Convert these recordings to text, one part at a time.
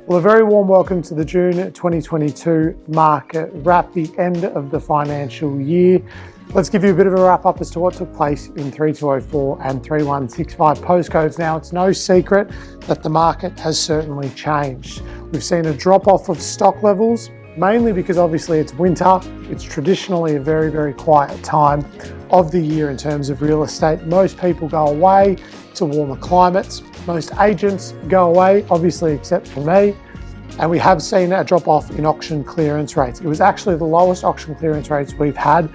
Well, a very warm welcome to the June 2022 market wrap, the end of the financial year. Let's give you a bit of a wrap up as to what took place in 3204 and 3165 postcodes. Now, it's no secret that the market has certainly changed. We've seen a drop off of stock levels, mainly because obviously it's winter. It's traditionally a very, very quiet time of the year in terms of real estate. Most people go away to warmer climates. Most agents go away, obviously, except for me. And we have seen a drop off in auction clearance rates. It was actually the lowest auction clearance rates we've had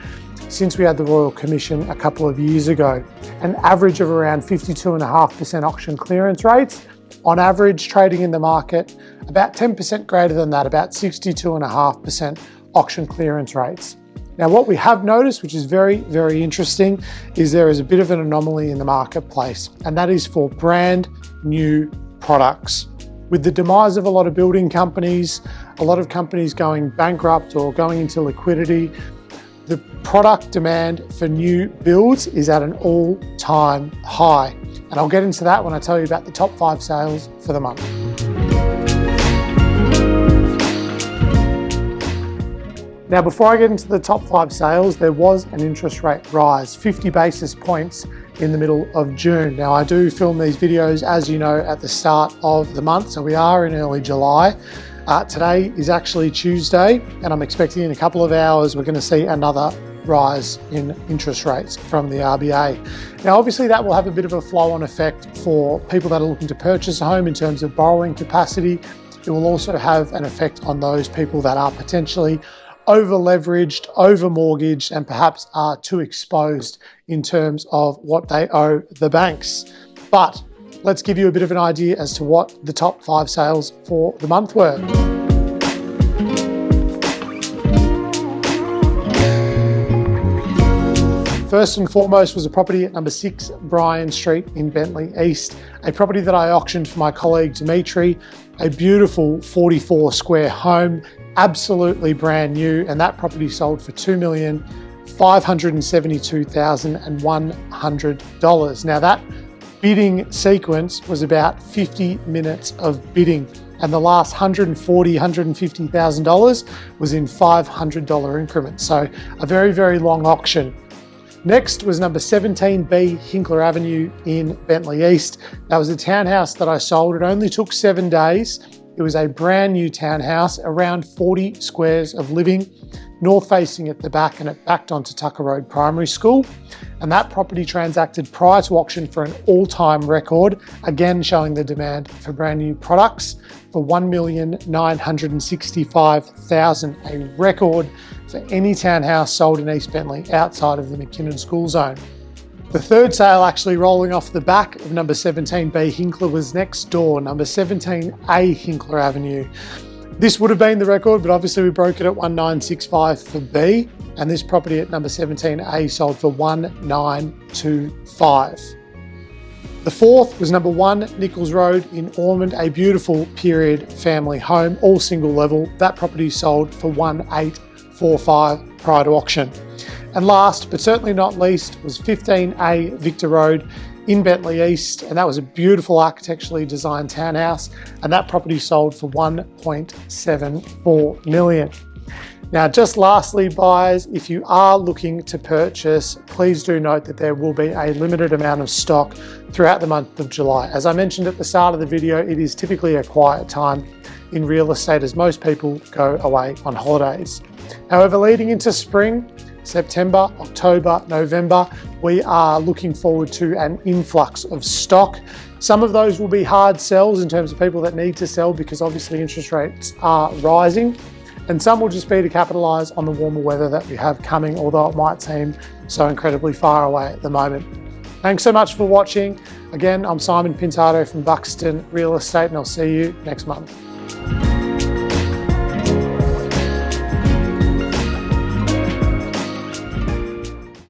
since we had the Royal Commission a couple of years ago. An average of around 52.5% auction clearance rates. On average, trading in the market, about 10% greater than that, about 62.5% auction clearance rates. Now, what we have noticed, which is very, very interesting, is there is a bit of an anomaly in the marketplace, and that is for brand new products. With the demise of a lot of building companies, a lot of companies going bankrupt or going into liquidity, the product demand for new builds is at an all-time high. And I'll get into that when I tell you about the top 5 sales for the month. Now, before I get into the top 5 sales, there was an interest rate rise, 50 basis points in the middle of June. Now, I do film these videos, as you know, at the start of the month, so we are in early July. Today is actually Tuesday, and I'm expecting in a couple of hours we're going to see another rise in interest rates from the RBA. Now, obviously that will have a bit of a flow-on effect for people that are looking to purchase a home in terms of borrowing capacity. It will also have an effect on those people that are potentially over-leveraged, over-mortgaged, and perhaps are too exposed in terms of what they owe the banks. But let's give you a bit of an idea as to what the top 5 sales for the month were. First and foremost was a property at number 6 Bryan Street in Bentleigh East, a property that I auctioned for my colleague Dimitri, a beautiful 44 square home, absolutely brand new, and that property sold for $2,572,100. Now, that bidding sequence was about 50 minutes of bidding, and the last $150,000 was in $500 increments. So a very, very long auction. Next was number 17B Hinkler Avenue in Bentleigh East. That was a townhouse that I sold. It only took 7 days. It was a brand new townhouse, around 40 squares of living, north facing at the back, and it backed onto Tucker Road Primary School. And that property transacted prior to auction for an all-time record, again showing the demand for brand new products, for $1,965,000, a record for any townhouse sold in East Bentleigh outside of the McKinnon School Zone. The third sale actually rolling off the back of number 17B Hinkler was next door, number 17A Hinkler Avenue. This would have been the record, but obviously we broke it at 1965 for B, and this property at number 17A sold for 1925. The fourth was number 1 Nichols Road in Ormond, a beautiful period family home, all single level. That property sold for 1845 prior to auction. And last, but certainly not least, was 15A Victor Road in Bentleigh East, and that was a beautiful architecturally designed townhouse, and that property sold for $1.74 million. Now, just lastly, buyers, if you are looking to purchase, please do note that there will be a limited amount of stock throughout the month of July. As I mentioned at the start of the video, it is typically a quiet time in real estate as most people go away on holidays. However, leading into spring, September, October, November, we are looking forward to an influx of stock. Some of those will be hard sells in terms of people that need to sell because obviously interest rates are rising, and some will just be to capitalise on the warmer weather that we have coming, although it might seem so incredibly far away at the moment. Thanks so much for watching. Again, I'm Simon Pintado from Buxton Real Estate, and I'll see you next month.